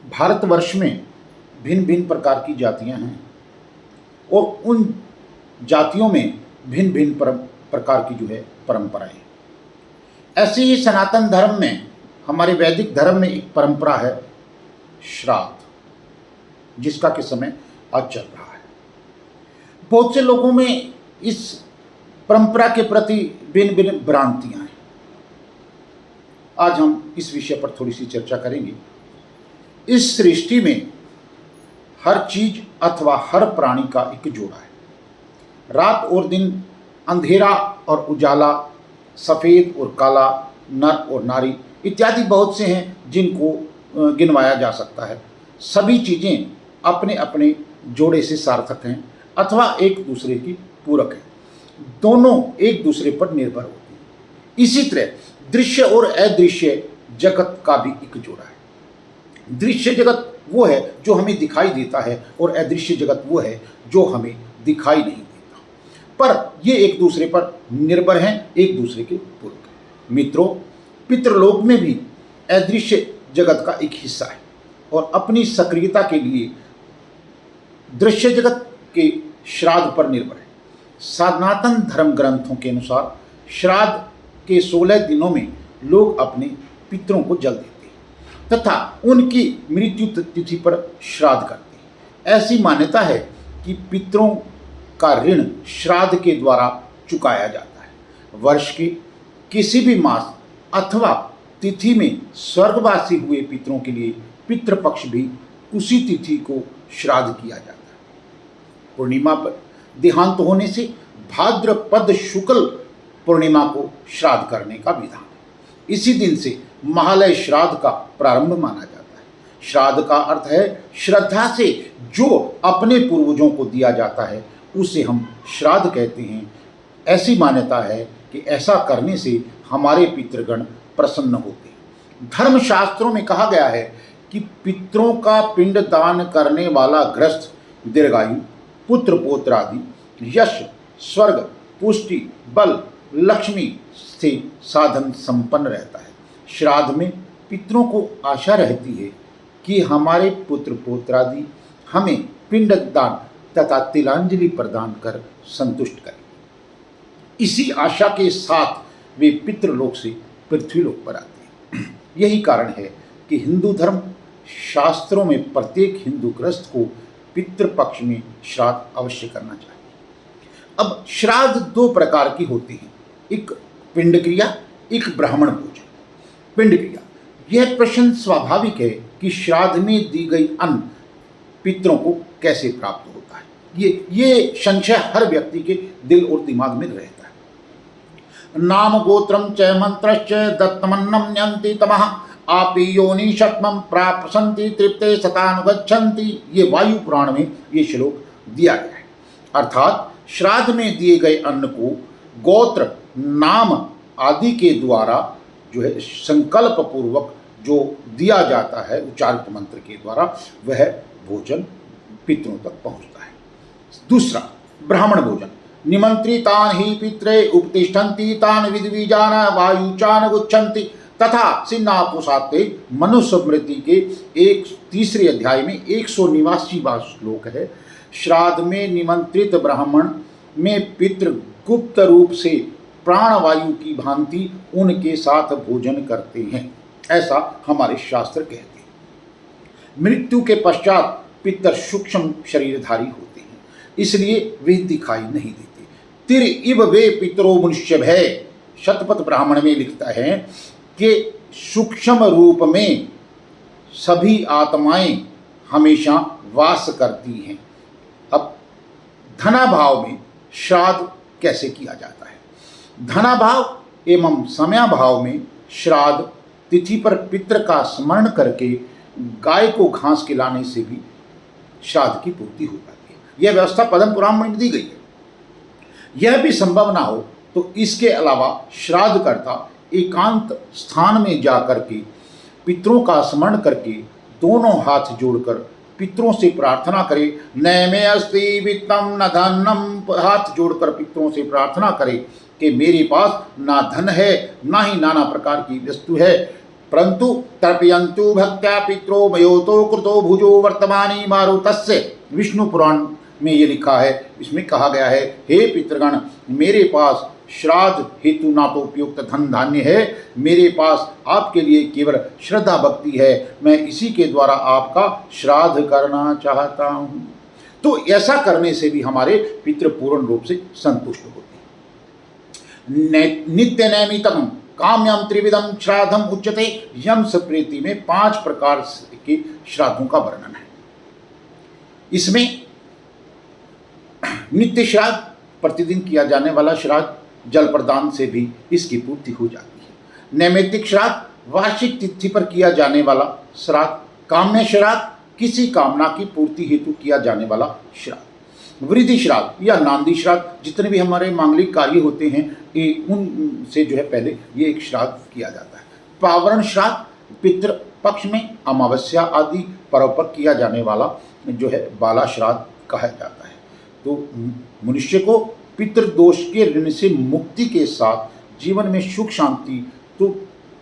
भारतवर्ष में भिन्न भिन्न प्रकार की जातियां हैं और उन जातियों में भिन्न भिन्न प्रकार की जो है परंपराएं। ऐसे ही सनातन धर्म में, हमारे वैदिक धर्म में एक परंपरा है श्राद्ध, जिसका कि समय आज चल रहा है। बहुत से लोगों में इस परंपरा के प्रति भिन्न भिन्न भ्रांतियां हैं। आज हम इस विषय पर थोड़ी सी चर्चा करेंगे। इस सृष्टि में हर चीज अथवा हर प्राणी का एक जोड़ा है। रात और दिन, अंधेरा और उजाला, सफ़ेद और काला, नर और नारी इत्यादि बहुत से हैं जिनको गिनवाया जा सकता है। सभी चीज़ें अपने अपने जोड़े से सार्थक हैं अथवा एक दूसरे की पूरक हैं। दोनों एक दूसरे पर निर्भर होती हैं। इसी तरह दृश्य और अदृश्य जगत का भी एक जोड़ा है। दृश्य जगत वो है जो हमें दिखाई देता है और अदृश्य जगत वो है जो हमें दिखाई नहीं देता, पर ये एक दूसरे पर निर्भर हैं, एक दूसरे के पूरक हैं। मित्रों, पितृलोक में भी अदृश्य जगत का एक हिस्सा है और अपनी सक्रियता के लिए दृश्य जगत के श्राद्ध पर निर्भर है। सनातन धर्म ग्रंथों के अनुसार श्राद्ध के 16 दिनों में लोग अपने पितरों को जल देते हैं तथा उनकी मृत्यु तिथि पर श्राद्ध करते हैं। ऐसी मान्यता है कि पितरों का ऋण श्राद्ध के द्वारा चुकाया जाता है। वर्ष के किसी भी मास अथवा तिथि में स्वर्गवासी हुए पितरों के लिए पितृपक्ष भी उसी तिथि को श्राद्ध किया जाता है। पूर्णिमा पर देहांत होने से भाद्रपद शुक्ल पूर्णिमा को श्राद्ध करने का विधान है। इसी दिन से महालय श्राद्ध का प्रारंभ माना जाता है। श्राद्ध का अर्थ है श्रद्धा से जो अपने पूर्वजों को दिया जाता है उसे हम श्राद्ध कहते हैं। ऐसी मान्यता है कि ऐसा करने से हमारे पितृगण प्रसन्न होते हैं। धर्मशास्त्रों में कहा गया है कि पितरों का पिंड दान करने वाला गृहस्थ दीर्घायु, पुत्र पौत्र आदि, यश, स्वर्ग, पुष्टि, बल, लक्ष्मी से साधन संपन्न रहता है। श्राद्ध में पितरों को आशा रहती है कि हमारे पुत्र पौत्र आदि हमें पिंड दान तथा तिलांजलि प्रदान कर संतुष्ट करें। इसी आशा के साथ वे पितृलोक से पृथ्वीलोक पर आते हैं। यही कारण है कि हिंदू धर्म शास्त्रों में प्रत्येक हिंदू गृहस्थ को पितृपक्ष में श्राद्ध अवश्य करना चाहिए। अब श्राद्ध 2 प्रकार की होती हैं, एक पिंड क्रिया, एक ब्राह्मण भोजन। पिंड क्रिया, यह प्रश्न स्वाभाविक है कि श्राद्ध में दी गई अन्न पितरों को कैसे प्राप्त होता है। ये संशय हर व्यक्ति के दिल और दिमाग में रहता है। नाम गोत्रम च मंत्रश्च दत्तमन्नम न्यन्ति तमः आपी योनि शतमं प्राप्सन्ति तृप्ते सतानुगच्छन्ति। ये वायु पुराण में ये श्लोक दिया गया है। अर्थात श्राद्ध में दिए गए अन्न को गोत्र, नाम आदि के द्वारा जो है संकल्प पूर्वक जो दिया जाता है उच्चारित मंत्र के द्वारा, वह भोजन पितरों तक पहुंचता है। दूसरा, ब्राह्मण भोजन। निमंत्रितान ही पित्रे उपतिष्ठन्ति तान विद्विजान वायुचान गुच्छन्ति तथा सिन्नापुसाते मनुस्मृति के 3 अध्याय में 189वां श्लोक है। श्राद्ध में निमंत्रित ब्राह्मण में पितृ गुप्त रूप से प्राणवायु की भांति उनके साथ भोजन करते हैं, ऐसा हमारे शास्त्र कहते हैं। मृत्यु के पश्चात पितर सूक्ष्म शरीरधारी होते हैं, इसलिए वे दिखाई नहीं देते। तिर इव वे पितरो मनुष्य भय, शतपथ ब्राह्मण में लिखता है कि सूक्ष्म रूप में सभी आत्माएं हमेशा वास करती हैं। अब धनाभाव में श्राद्ध कैसे किया जाता है? धनाभाव एवं समयाभाव में श्राद्ध तिथि पर पितृ का स्मरण करके गाय को घास खिलाने से भी श्राद्ध की पूर्ति हो जाती है। यह व्यवस्था पद्म पुराण में दी गई है। यह भी संभव ना हो तो इसके अलावा श्राद्धकर्ता एकांत स्थान में जाकर के पितरों का स्मरण करके दोनों हाथ जोड़कर पितरों से प्रार्थना करे। नैमे अस्ति वित्तम न धनम, हाथ जोड़कर पितरों से प्रार्थना करे कि मेरे पास ना धन है ना ही नाना प्रकार की वस्तु है, परंतु तर्पयन्तु भक्त्या पितरो मयोतो कृतो भुजो वर्तमानी मारुतस्य। विष्णु पुराण में ये लिखा है, इसमें कहा गया है, हे पितृगण, मेरे पास श्राद्ध हेतु ना तो उपयुक्त धन धान्य है, मेरे पास आपके लिए केवल श्रद्धा भक्ति है, मैं इसी के द्वारा आपका श्राद्ध करना चाहता हूँ। तो ऐसा करने से भी हमारे पितृ पूर्ण रूप से संतुष्ट होते हैं। नित्य नैमितम काम्यम त्रिविधम श्राद्धम उच्यते। यम सप्रीति में 5 प्रकार के श्राद्धों का वर्णन है। इसमें नित्य श्राद्ध, प्रतिदिन किया जाने वाला श्राद्ध, जल प्रदान से भी इसकी पूर्ति हो जाती है। नैमित्तिक श्राद्ध, वार्षिक तिथि पर किया जाने वाला श्राद्ध। काम्य श्राद्ध, किसी कामना की पूर्ति हेतु किया जाने वाला श्राद्ध। वृद्धि श्राद्ध या नांदी श्राद्ध, जितने भी हमारे मांगलिक कार्य होते हैं उनसे जो है पहले ये एक श्राद्ध किया जाता है। पावरण श्राद्ध, पितृ पक्ष में अमावस्या आदि पर्व पर किया जाने वाला जो है बाला श्राद्ध कहा जाता है। तो मनुष्य को पितृदोष के ऋण से मुक्ति के साथ जीवन में सुख शांति तो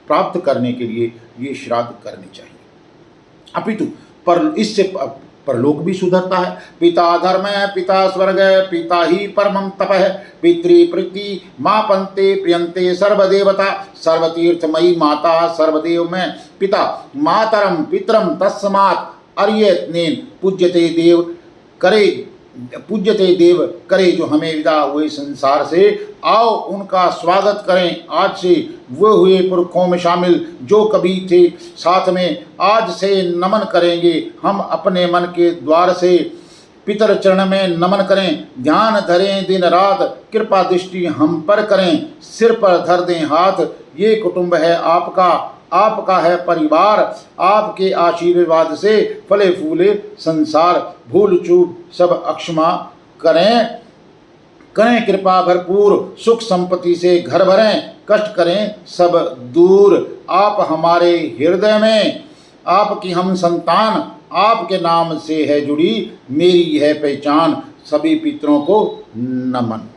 प्राप्त करने के लिए ये श्राद्ध करने चाहिए। अपितु पर इससे परलोक भी सुधरता है। पिता धर्म है, पिता स्वर्ग है, पिता ही परमं तप है। पितृप्रीति माँ पंते प्रियंते सर्वदेवता। सर्वतीर्थमयी माता सर्वदेव में पिता। मातरम पितरम तस्मात् अर्यत्नेन पूज्यते देव करे। पूज्यते देव करे, जो हमें विदा हुए संसार से, आओ उनका स्वागत करें। आज से वो हुए पुरखों में शामिल जो कभी थे साथ में, आज से नमन करेंगे हम अपने मन के द्वार से। पितर चरण में नमन करें, ध्यान धरें दिन रात, कृपा दृष्टि हम पर करें, सिर पर धर दें हाथ। ये कुटुंब है आपका, आपका है परिवार, आपके आशीर्वाद से फले फूले संसार। भूल चूक सब अक्षमा करें, करें कृपा भरपूर, सुख संपत्ति से घर भरें, कष्ट करें सब दूर। आप हमारे हृदय में, आपकी हम संतान, आपके नाम से है जुड़ी, मेरी है पहचान। सभी पितरों को नमन।